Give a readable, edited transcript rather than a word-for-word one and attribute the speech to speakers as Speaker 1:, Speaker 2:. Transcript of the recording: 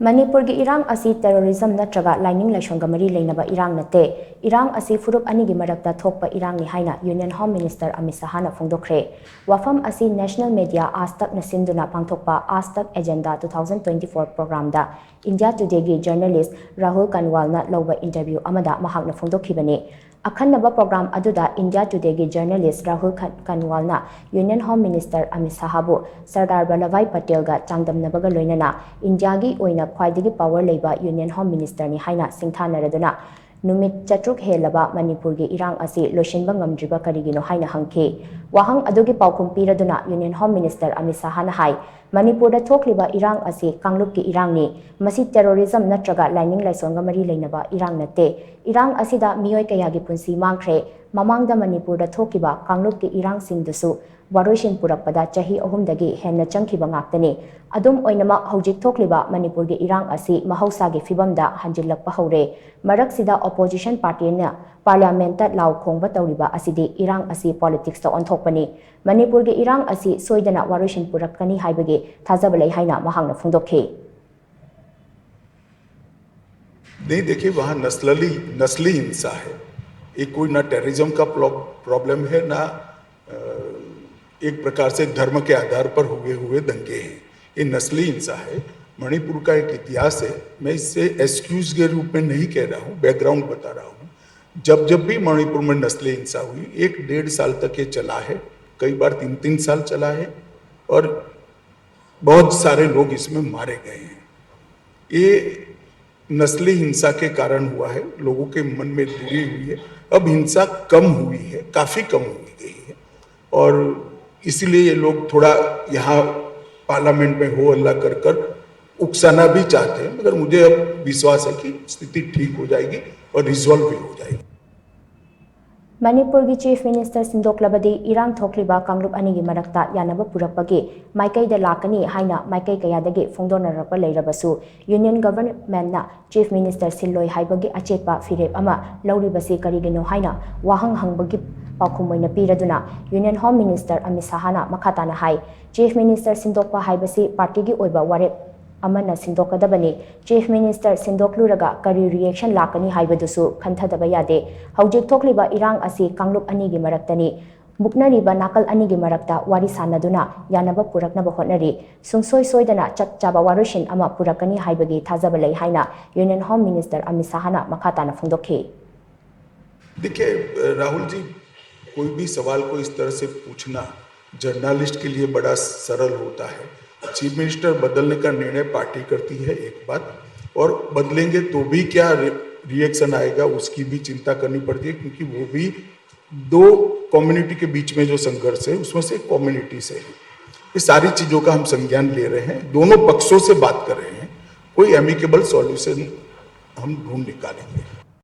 Speaker 1: मणिपुर की इरांग असी terrorism नत्रगा lining लाइसोंग मरी लेनबा इरांग नते इरांग असी फुरुप अनि की मरक्ता थोकपा इरांग नि हाइना union home minister Amit Shah ना फोंदोखरे वफम असी नेशनल मीडिया आज तक नसिंदुना पांथोकपा आज तक एजेंडा 2024 प्रोग्राम दा इंडिया टुडे की जर्नलिस्ट राहुल कनवाल ना लौबा इंटरव्यू अमदा महाक ना फोंदोखिबने अखन्नबा प्रोग्राम अदुदा इंडिया टुडे की जर्नलिस्ट राहुल कनवाल ना union home minister Amit Shah बु सरदार वल्लभभाई पटेल गा चांगदमनबगा लोइनना इंडिया की ओइना ख्वाइदगी पावर लेबा यूनियन होम मिनिस्टर नि हाइना सिंथानरदुना नुमित चट्रुक हेलबा मणिपुर की इरांग असी लोइसिनबा ngamdriba karigino haina hangke wahang adugi paukhum piraduna union home minister Amit Shah ना हाई मणिपुर दा थोकलिबा इरांग असी कांगलुप की इरांग नि मसी टेररिज्म नत्रगा लाइनिंग लाइसोंगा मरी लेनबा इरांग नते इरांग असिदा मियोय कयागी पुंसी मांगख्रे ममांगदा मणिपुर दा थोकिबा कांगलुप की इरांग सिंगदसु वारोइसिन पुरकपदा चाही अहुमदगी हेन्ना चंखिबा ngaktani adum oinama hojik thokliba manipur gi irang asi mahausa gi fibamda hanjilakpa hore marak sida opposition party na parliament ta law khongba tawriba asidi irang asi politics ta onthokpani manipur gi irang asi soidana waroisin purakani haibagi thajabalai haina mahangna phungdokhe
Speaker 2: नहीं देखिए वहाँ नस्ली हिंसा है ये कोई ना terrorism का प्रॉब्लम है ना एक प्रकार से धर्म के आधार पर हुए दंगे हैं ये नस्ली हिंसा है मणिपुर का एक इतिहास है मैं इससे एक्सक्यूज के रूप में नहीं कह रहा हूँ बैकग्राउंड बता रहा हूँ जब भी मणिपुर में नस्ली हिंसा हुई 1-1.5 साल तक ये चला है कई बार 3-3 साल चला है और बहुत सारे लोग इसमें मारे गए हैं ये नस्ली हिंसा के कारण हुआ है लोगों के मन में दूरी हुई है अब हिंसा कम हुई है काफ़ी कम हो गई है और इसीलिए ये लोग थोड़ा यहाँ पार्लियामेंट में हो हल्ला कर उकसाना भी चाहते हैं मगर मुझे अब विश्वास है कि स्थिति ठीक हो जाएगी और रिजॉल्व भी हो जाएगी
Speaker 1: मणिपुर की चीफ मिनिस्टर सिंदोक्लबदी इरांग थोकलिबा कांगलुप अनि की मरक्ता यानब पुरकपगे माइकैदा लाकनी हाइना माइकै कयादगे फोंदोनरप लेरबसु यूनियन गवर्नमेंट ना चीफ मिनिस्टर सिल्लोय हाइबगे अचेतपा फिरेप अमा लौरिबसे करिगिनो हाइना वाहंग हंगबगी पाखुमोइना पीरदुना union home minister Amit Shah ना मखाताना हाई चीफ मिनिस्टर सिंदोकपा हाइबसी पार्टी की ओइबा वारेप अमना सिंदोकदबनी चीफ मिनिस्टर सिंदोकलुरगा करी रिएक्शन लाकनी हाइबदुसु खंथदबा यादे हौजिक थोकलिबा इरांग असी कांगलुप अनि की मरक्तनी मुकनरिबा नाकल अनि की मरक्ता वारी सानदुना यानबा पुरकनबा होटनरी सुंगसोय सोयदना चकचाबा वारोशिन अमा पुरकनी हाइबगी थाजबलै हाइना union home minister Amit Shah ना मखाताना फोंदोखे
Speaker 2: देखिए राहुल जी कोई भी सवाल को इस तरह से पूछना जर्नलिस्ट के लिए बड़ा सरल होता है चीफ मिनिस्टर बदलने का निर्णय पार्टी करती है एक बात और बदलेंगे तो भी क्या रिएक्शन आएगा उसकी भी चिंता करनी पड़ती है क्योंकि वो भी दो कम्युनिटी के बीच में जो संघर्ष है उसमें से एक कम्युनिटी से है ये सारी चीज़ों का हम संज्ञान ले रहे हैं दोनों पक्षों से बात कर रहे हैं कोई एमिकेबल सॉल्यूशन हम ढूंढ निकालेंगे